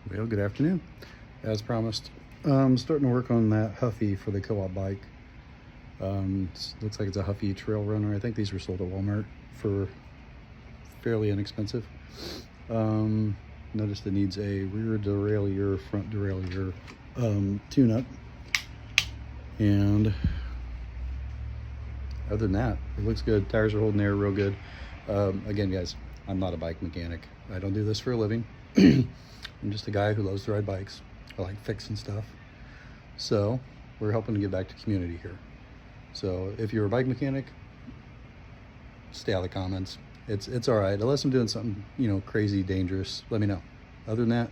Well, good afternoon. As promised, starting to work on that Huffy for the co-op bike. Looks like it's a Huffy trail runner. I think these were sold at Walmart for fairly inexpensive. Noticed it needs a rear derailleur, front derailleur tune-up. And other than that, it looks good. Tires are holding air real good. Again, guys, I'm not a bike mechanic. I don't do this for a living. I'm just a guy who loves to ride bikes. I like fixing stuff. So we're helping to give back to community here. So if you're a bike mechanic, stay out of the comments. It's all right. Unless I'm doing something, crazy, dangerous, let me know. Other than that,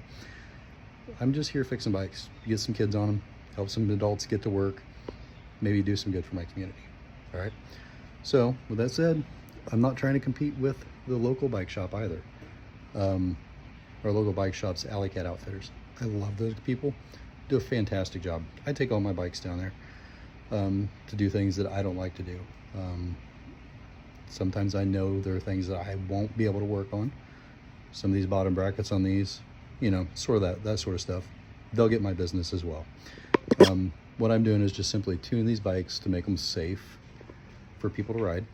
I'm just here fixing bikes. Get some kids on them, help some adults get to work, maybe do some good for my community. All right. So with that said, I'm not trying to compete with the local bike shop either. Our local bike shop's Alley Cat Outfitters. I love those people. Do a fantastic job. I take all my bikes down there to do things that I don't like to do. Sometimes I know there are things that I won't be able to work on. Some of these bottom brackets on these, sort of that sort of stuff. They'll get my business as well. What I'm doing is just simply tune these bikes to make them safe for people to ride.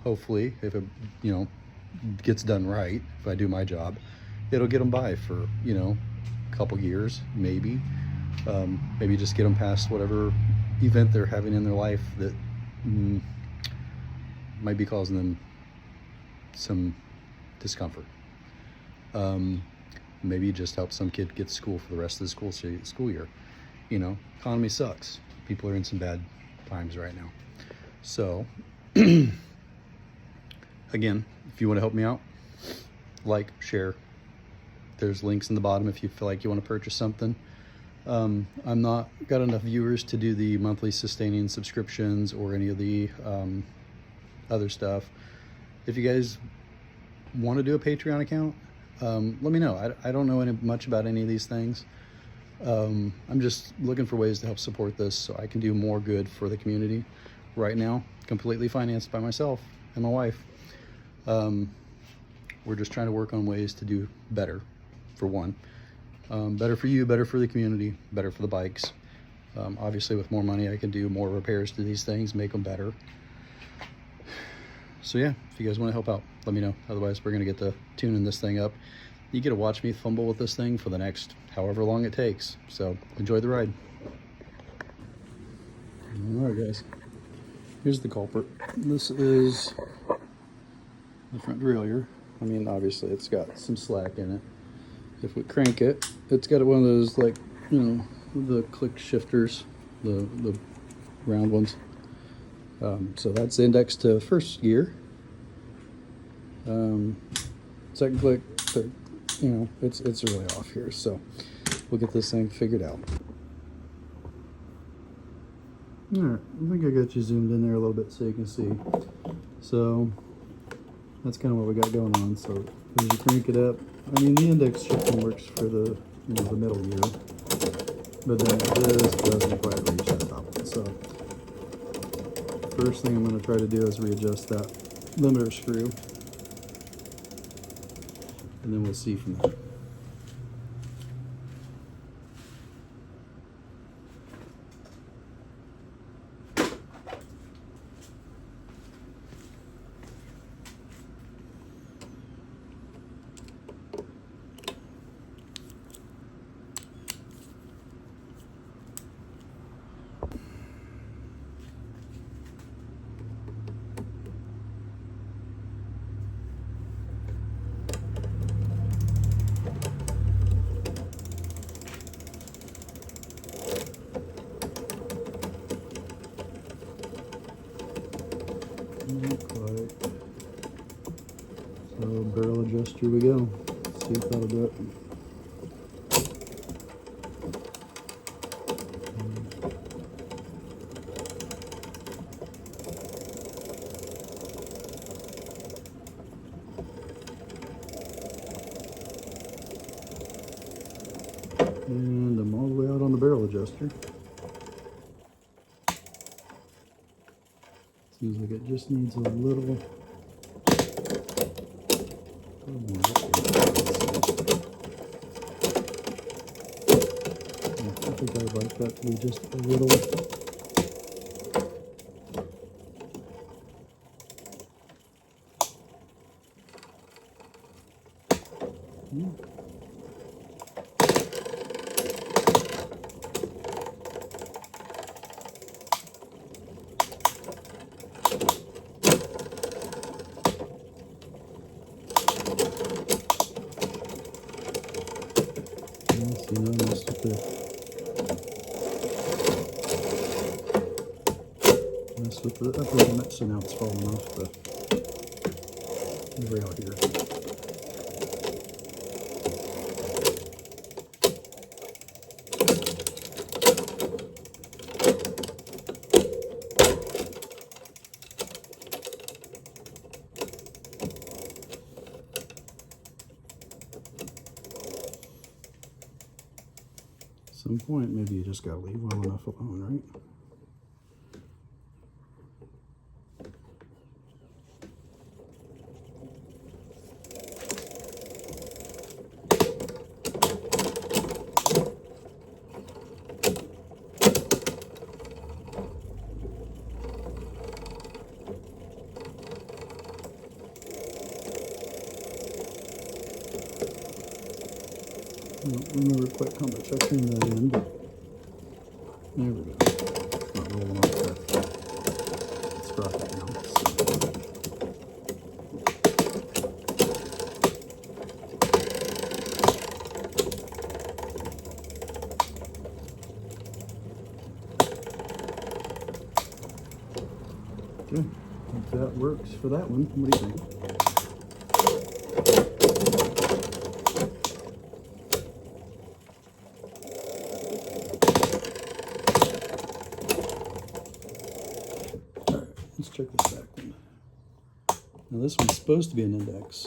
Hopefully, if it, gets done right, if I do my job, it'll get them by for, a couple years, maybe. Maybe just get them past whatever event they're having in their life that might be causing them some discomfort. Maybe just help some kid get to school for the rest of the school year. Economy sucks. People are in some bad times right now. So, again, if you want to help me out, like, share. There's links in the bottom if you feel like you want to purchase something. I'm not got enough viewers to do the monthly sustaining subscriptions or any of the other stuff. If you guys want to do a Patreon account, let me know. I don't know much about any of these things. I'm just looking for ways to help support this so I can do more good for the community. Right now, completely financed by myself and my wife. We're just trying to work on ways to do better, for one. Better for you, better for the community, better for the bikes. Obviously, with more money, I can do more repairs to these things, make them better. So yeah, if you guys want to help out, let me know. Otherwise, we're going to get to tuning this thing up. You get to watch me fumble with this thing for the next however long it takes. So enjoy the ride. All right, guys. Here's the culprit. This is the front derailleur. I mean, obviously, it's got some slack in it. If we crank it, it's got one of those, like, the click shifters, the round ones. So that's indexed to first gear. Second click, third, it's really off here. So we'll get this thing figured out. All right, I think I got you zoomed in there a little bit so you can see. So that's kind of what we got going on. So as you crank it up, I mean, the index shifting works for the the middle gear, but then this doesn't quite reach that top one. So first thing I'm going to try to do is readjust that limiter screw, and then we'll see from there. So barrel adjuster we go. Let's see if that'll do it. And I'm all the way out on the barrel adjuster. Seems like it just needs a little more. think I'd like that to be just a little. You know, messed with the upper limit, so now it's falling off the rail here. At some point, maybe you just gotta leave well enough alone, right? I don't remember quite how much I turned that in, but there we go. It's not rolling off that sprocket now. Okay, I think that works for that one. What do you think? Let's check this back one. Now this one's supposed to be an index.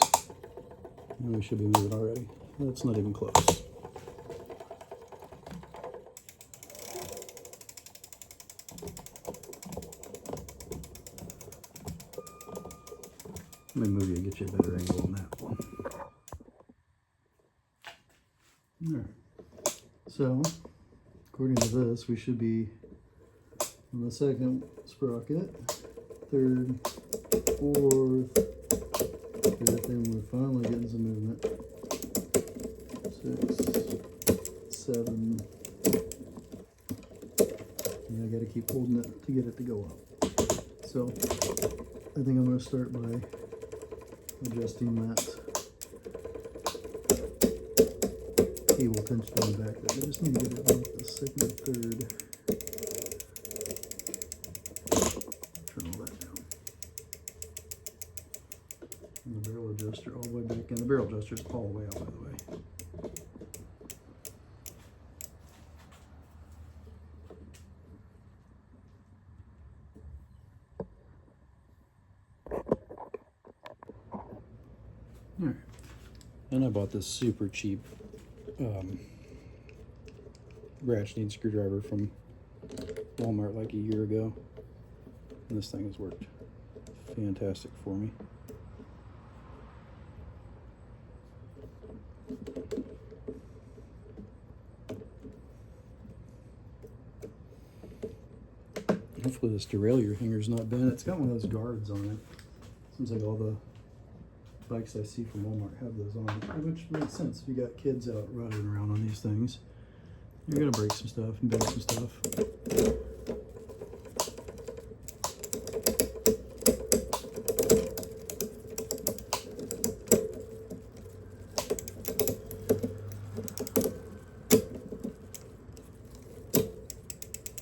And we should be moving already. That's not even close. Let me move you and get you a better angle on that one. Alright. So, according to this, we should be on the second sprocket, third, fourth, fifth, and we're finally getting some movement. 6, 7. And I gotta keep holding it to get it to go up. So, I think I'm gonna start by adjusting that cable tension on the back there. I just need to get it like the second and third. Turn all that down. And the barrel adjuster all the way back in. The barrel adjuster is all the way out, by the way. Alright, and I bought this super cheap ratcheting screwdriver from Walmart like a year ago, and this thing has worked fantastic for me. Hopefully this derailleur hanger's not bent. It's got one of those guards on it. Seems like all the bikes I see from Walmart have those on, which makes sense. If you got kids out running around on these things, you're gonna break some stuff and bend some stuff.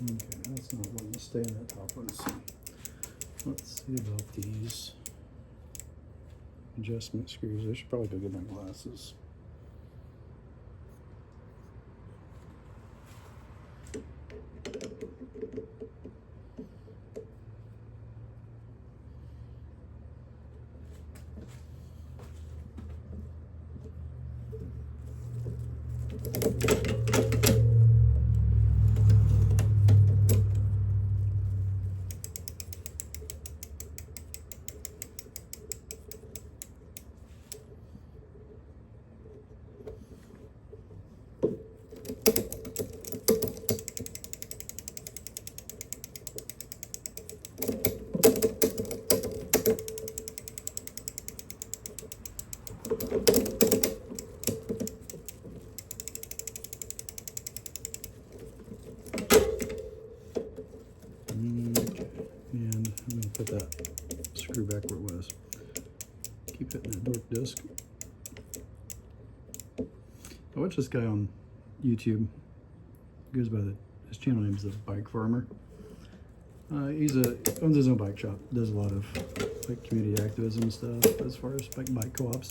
Okay, that's not wanting to stay in that top one. So let's see about these adjustment screws. I should probably go get my glasses. hitting that dork disc. I watched this guy on YouTube. He goes by his channel name is the Bike Farmer. He owns his own bike shop. Does a lot of like community activism stuff as far as like bike co-ops.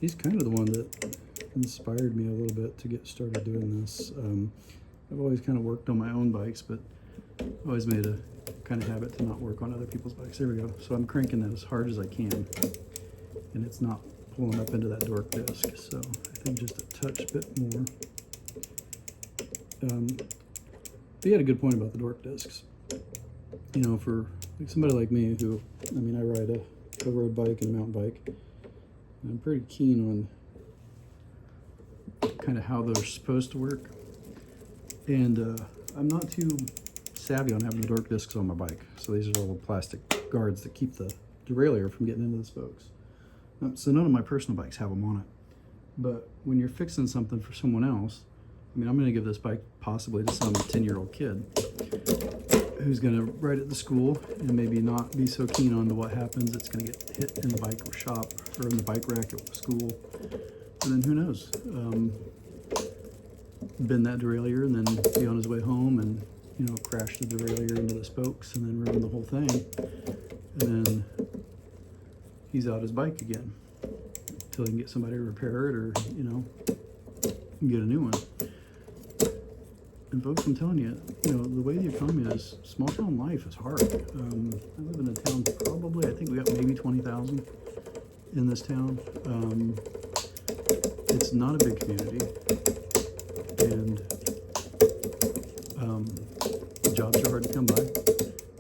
He's kind of the one that inspired me a little bit to get started doing this. I've always kind of worked on my own bikes, but I've always made a kind of habit to not work on other people's bikes. There we go. So I'm cranking that as hard as I can, and it's not pulling up into that dork disc. So I think just a touch bit more. But he had a good point about the dork discs. You know, for like somebody like me who, I mean, I ride a road bike and a mountain bike, and I'm pretty keen on kind of how they're supposed to work. And I'm not too savvy on having the dork discs on my bike. So these are little plastic guards that keep the derailleur from getting into the spokes. So none of my personal bikes have them on it. But when you're fixing something for someone else, I mean, I'm going to give this bike possibly to some 10-year-old kid who's going to ride it to school and maybe not be so keen on to what happens. It's going to get hit in the bike shop or in the bike rack at school. And then who knows? Bend that derailleur and then be on his way home and, you know, crash the derailleur into the spokes and then ruin the whole thing. And then he's out his bike again until he can get somebody to repair it or, you know, get a new one. And folks, I'm telling you, you know, the way the economy is, small town life is hard. I live in a town probably, I think we got maybe 20,000 in this town. It's not a big community, and jobs are hard to come by.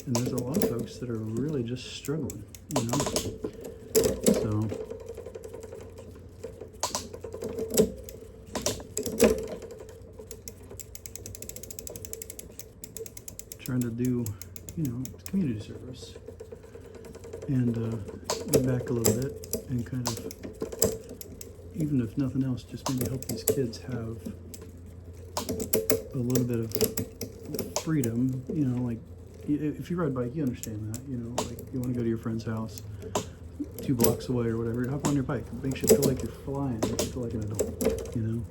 And there's a lot of folks that are really just struggling, you know? So, trying to do, you know, community service and give back a little bit and kind of, even if nothing else, just maybe help these kids have a little bit of freedom, you know, like if you ride a bike, you understand that, you know, like you want to go to your friend's house 2 blocks away or whatever, you hop on your bike. It makes you feel like you're flying, it makes you feel like an adult, you know?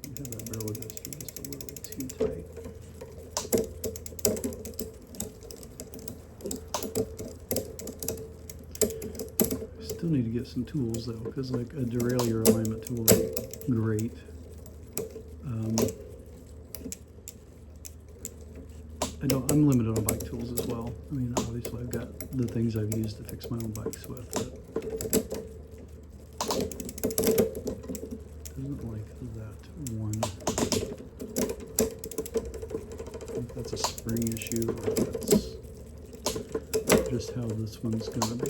I have that barrel adjuster just a little too tight. Still need to get some tools though, because like a derailleur alignment tool is great. I'm limited on bike tools as well. I mean, obviously I've got the things I've used to fix my own bikes with, but doesn't like that one. I think that's a spring issue, or that's just how this one's gonna be.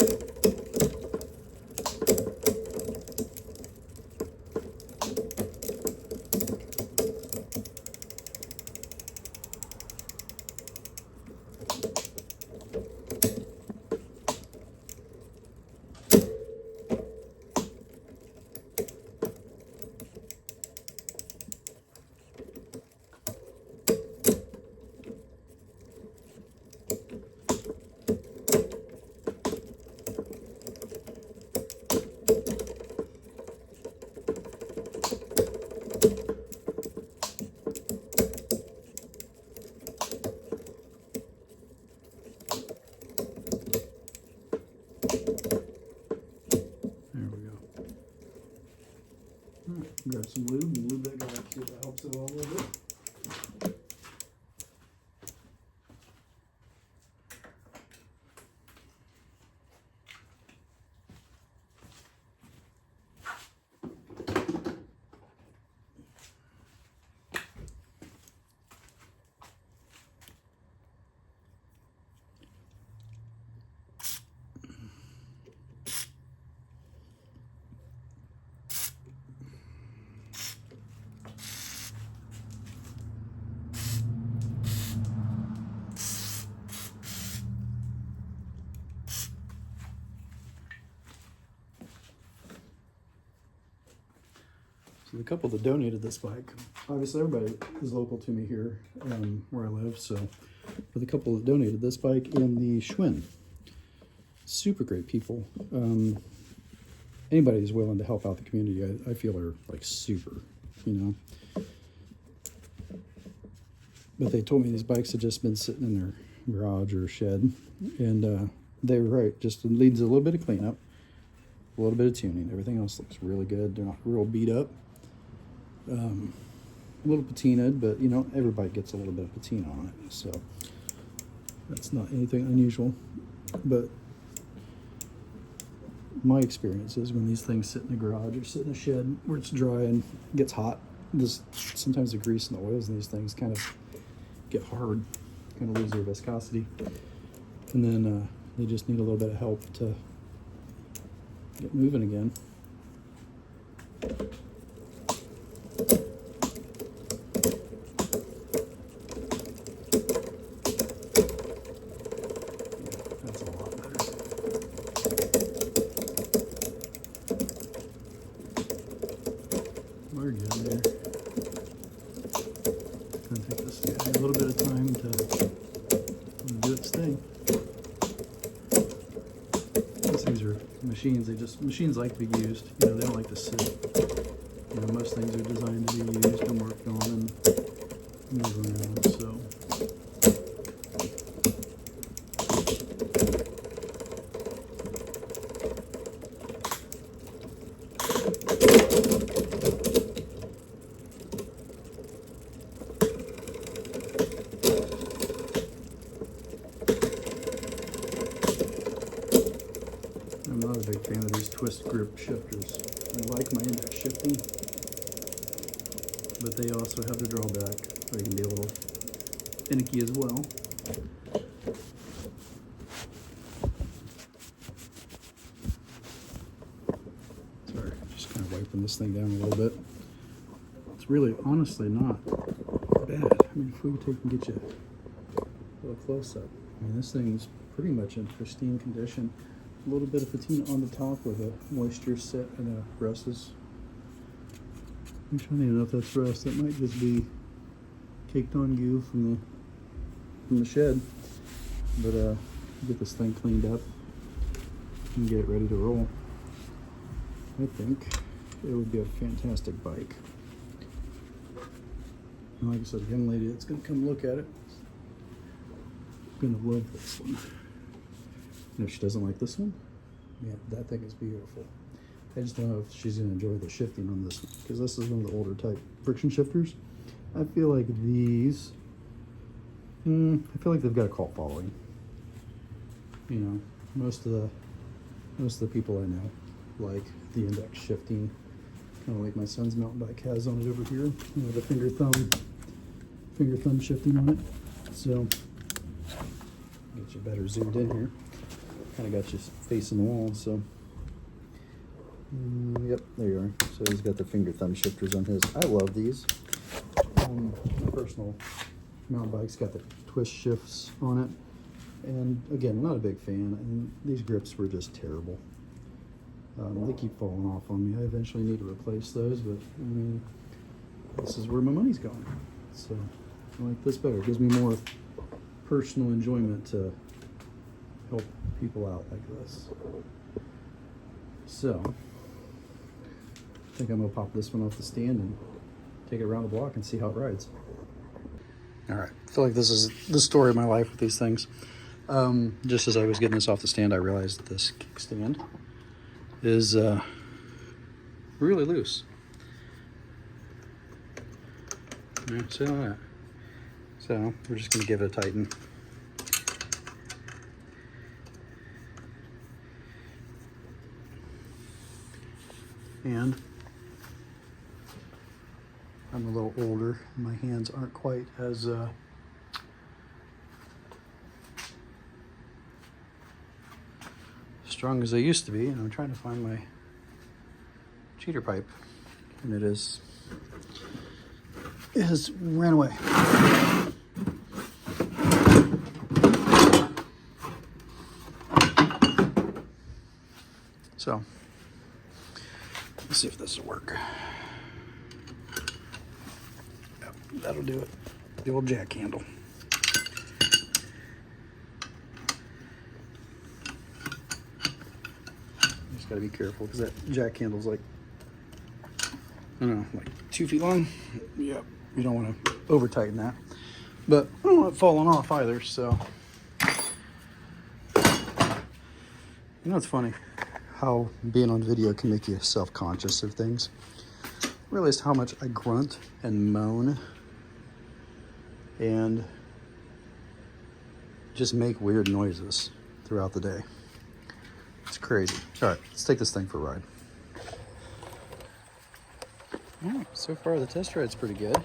So the couple that donated this bike, obviously everybody is local to me here where I live, so for the couple that donated this bike and the Schwinn, super great people. Anybody who's willing to help out the community, I feel are like super, you know. But they told me these bikes had just been sitting in their garage or shed, and they were right. Just needs a little bit of cleanup, a little bit of tuning. Everything else looks really good. They're not real beat up. A little patinaed, but you know, every bike gets a little bit of patina on it, so that's not anything unusual. But my experience is when these things sit in the garage or sit in a shed where it's dry and gets hot, sometimes the grease and the oils in these things kind of get hard, kind of lose their viscosity, and then they just need a little bit of help to get moving again. That's a lot better. We're good there. Gonna take this guy a little bit of time to do its thing. These things are machines. Machines like to be used. You know, they don't like to sit. You know, most things are designed to be used and worked on and move around. So. I'm not a big fan of these twist grip shifters. I like my index shifting, but they also have the drawback. They can be a little finicky as well. Sorry, just kind of wiping this thing down a little bit. It's really, honestly, not bad. I mean, if we could take and get you a little close up. I mean, this thing's pretty much in pristine condition. A little bit of patina on the top with a moisture set and a rust. I'm trying to know if that's rust. That might just be caked on goo from the shed. But get this thing cleaned up and get it ready to roll. I think it would be a fantastic bike. And like I said, the young lady that's going to come look at it is going to love this one. And if she doesn't like this one, yeah, that thing is beautiful. I just don't know if she's going to enjoy the shifting on this one, because this is one of the older type friction shifters. I feel like these, I feel like they've got a cult following. You know, most of the people I know like the index shifting, kind of like my son's mountain bike has on it over here. You know, the finger thumb shifting on it. So get you better zoomed in here. Kind of got you facing the wall, so yep, there you are. So he's got the finger thumb shifters on his. I love these. My personal mountain bike's got the twist shifts on it, and again, not a big fan. And these grips were just terrible. They keep falling off on me. I eventually need to replace those, but I mean, this is where my money's going. So I like this better. It gives me more personal enjoyment to help people out like this. So I think I'm gonna pop this one off the stand and take it around the block and see how it rides. All right, I feel like this is the story of my life with these things. Just as I was getting this off the stand, I realized that this kickstand is really loose. All right, see that? So we're just gonna give it a tighten. And I'm a little older. My hands aren't quite as strong as they used to be, and I'm trying to find my cheater pipe, and it has ran away. So let's see if this will work. that'll do it. The old jack handle. Just gotta be careful because that jack handle's like, I don't know, like 2 feet long. Yeah, you don't want to over tighten that, but I don't want it falling off either. So, you know, it's funny how being on video can make you self-conscious of things. I realized how much I grunt and moan and just make weird noises throughout the day. It's crazy. All right, let's take this thing for a ride. Yeah, so far the test ride's pretty good.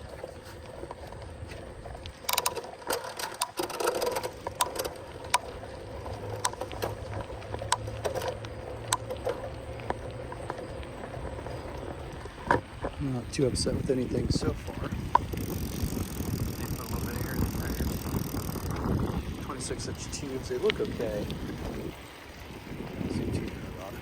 I'm not too upset with anything so far. They put a little bit of air in the tires. 26-inch tubes, they look okay. Nothing too bad about it.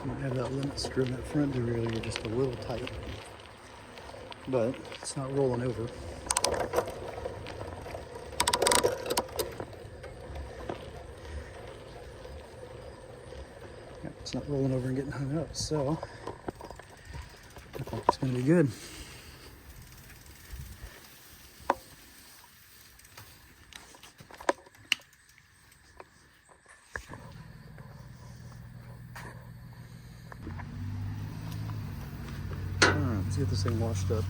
Might have that limit screw in that front derailleur just a little tight, but it's not rolling over. Yep, it's not rolling over and getting hung up, so I think it's going to be good. Let's get this thing washed up.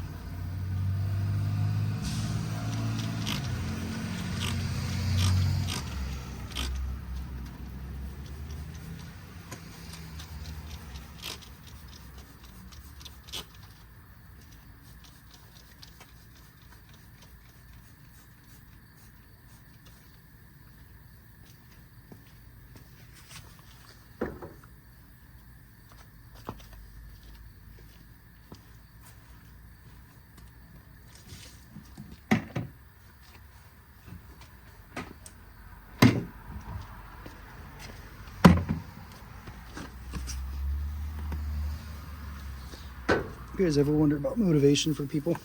You guys ever wonder about motivation for people?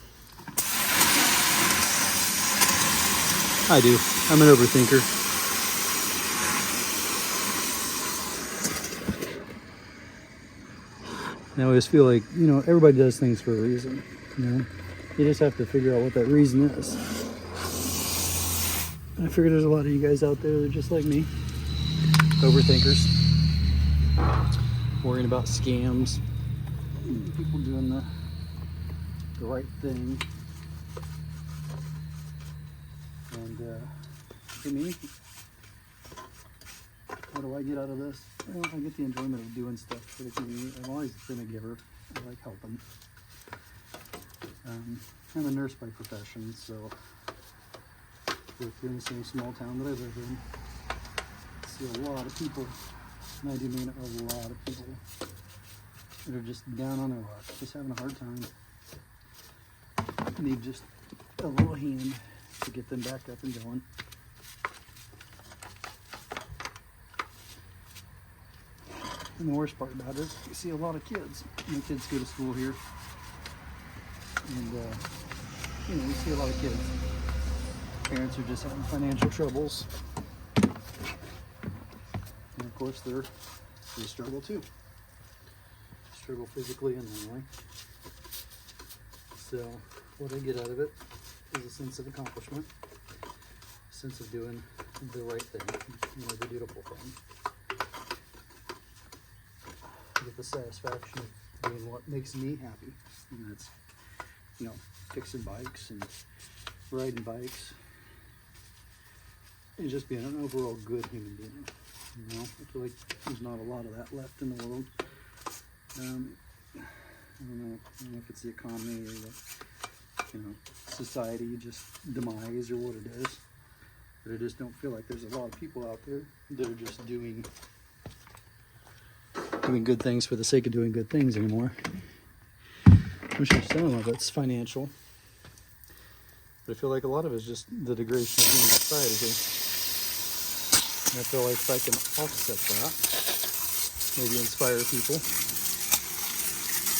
I do. I'm an overthinker. And I always feel like, you know, everybody does things for a reason. You know, you just have to figure out what that reason is. And I figure there's a lot of you guys out there that are just like me, overthinkers, worrying about scams, people doing the right thing. And for me, what do I get out of this? Well, I get the enjoyment of doing stuff for the community. I've always been a giver. I like helping. I'm a nurse by profession, so work here in the same small town that I live in. I see a lot of people, and I do mean a lot of people, that are just down on their luck, just having a hard time. Need just a little hand to get them back up and going. And the worst part about it is you see a lot of kids. My kids go to school here. And, you know, you see a lot of kids. Parents are just having financial troubles. And of course, they struggle too. Struggle physically and mentally. So, what I get out of it is a sense of accomplishment, a sense of doing the right thing, you know, the beautiful thing. I get the satisfaction of doing what makes me happy, and that's, you know, fixing bikes and riding bikes, and just being an overall good human being. You know, I feel like there's not a lot of that left in the world. I don't know if it's the economy or the, you know, society just demise or what it is, but I just don't feel like there's a lot of people out there that are just doing doing good things for the sake of doing good things anymore. I'm sure some of it's financial, but I feel like a lot of it is just the degradation of human society. And I feel like if I can offset that, maybe inspire people.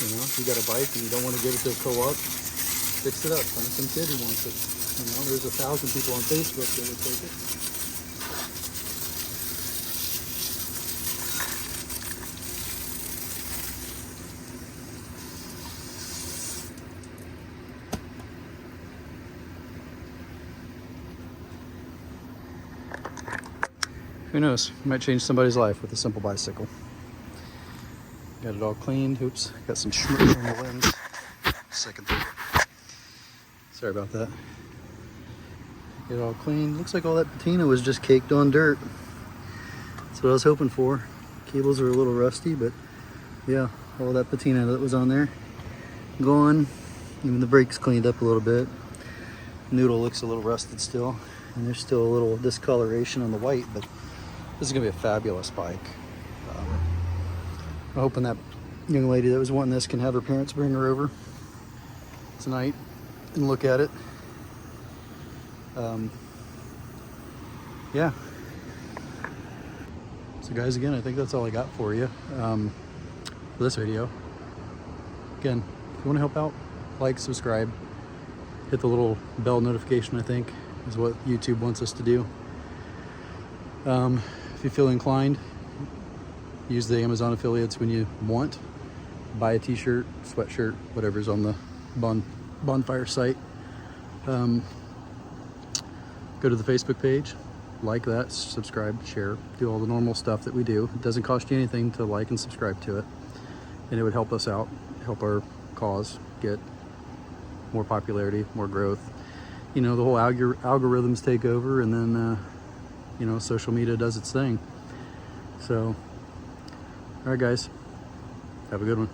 You know, if you got a bike and you don't want to give it to a co-op, fix it up. Find some kid who wants it. You know, there's 1,000 people on Facebook that would take it. Who knows? Might change somebody's life with a simple bicycle. Got it all cleaned. Oops, got some schmutz on the lens. Second thing. Sorry about that. Get it all cleaned. Looks like all that patina was just caked on dirt. That's what I was hoping for. Cables are a little rusty, but yeah, all that patina that was on there gone. Even the brakes cleaned up a little bit. Noodle looks a little rusted still, and there's still a little discoloration on the white, but this is gonna be a fabulous bike. I'm hoping that young lady that was wanting this can have her parents bring her over tonight and look at it. Yeah. So guys, again, I think that's all I got for you for this video. Again, if you want to help out, like, subscribe, hit the little bell notification, I think is what YouTube wants us to do. If you feel inclined, use the Amazon affiliates when you want. Buy a t-shirt, sweatshirt, whatever's on the bonfire site. Go to the Facebook page, like that, subscribe, share, do all the normal stuff that we do. It doesn't cost you anything to like and subscribe to it, and it would help us out, help our cause get more popularity, more growth. You know, the whole algorithms take over, and then you know, social media does its thing. So, all right, guys, have a good one.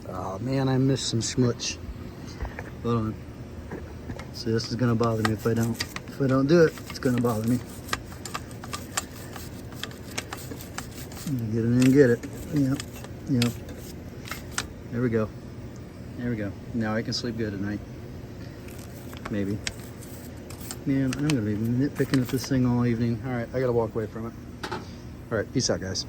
Oh man, I missed some schmutz. Hold on. See, this is gonna bother me if I don't. If I don't do it, it's gonna bother me. Get in and get it. Yep, yep. There we go. There we go. Now I can sleep good at night. Maybe. Man, I'm gonna be nitpicking at this thing all evening. All right, I gotta walk away from it. All right, peace out, guys.